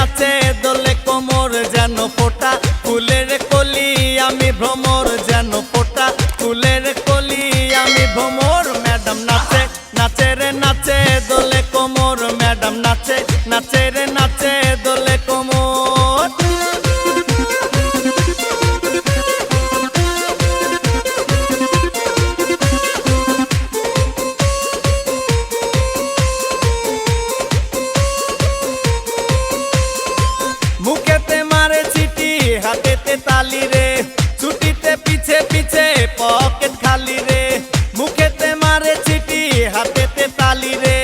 নাচে দোলে কোমর যেন ফোটা ফুলের কলি আমি ভ্রমর যেন ফোটা ফুলের কলি আমি ভ্রমর ম্যাডাম নাচে নাচে রে নাচে দোলে কোমর ম্যাডাম নাচে নাচে রে নাচে দোলে কোমর মুখেতে মারে চিঠি হাতেতে তালি রে ছুটিতে পিছে পিছে পকেট খালি রে মুখেতে মারে চিঠি হাতেতে তালি রে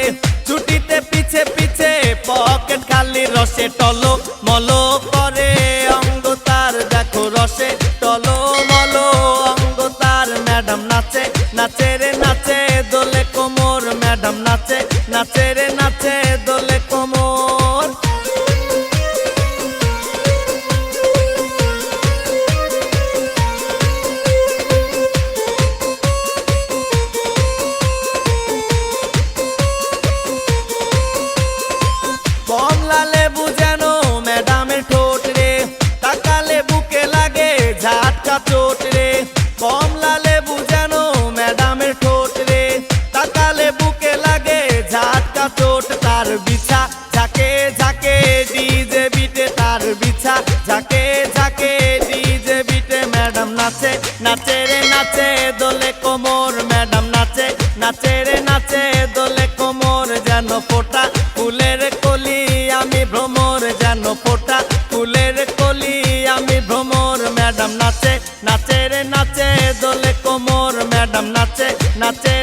ছুটিতে পিছে পিছে পকেট খালি রসে টলো মলো করে অঙ্গ তার দেখো রসে টলো মলো অঙ্গ তার ম্যাডাম নাচে নাচে রে নাচে দোলে কোমর ম্যাডাম নাচে নাচে রে নাচে দোলে কোমর কমলা লেবু যেন ম্যাডামের ঠোঁট রে তাকালে বুকে লাগে ঝাটকা চোট রে কমলা লেবু যেন ম্যাডামের ঠোঁট রে তাকালে বুকে লাগে ঝাটকা চোট তার বিছা ঝাঁকে ঝাঁকে ডিজে বিটে তার বিছা ঝাঁকে ঝাঁকে ডিজে বিটে ম্যাডাম নাচে নাচে রে নাচে দোলে কোমর ম্যাডাম নাচে নাচে রে নাচে দোলে কোমর যেন ফোটা ফুলের কলি আমি ভ্রমর যেন ফোটা ফুলের কলি আমি ভ্রমর ম্যাডাম নাচে নাচে রে নাচে দোলে কোমর ম্যাডাম নাচে নাচে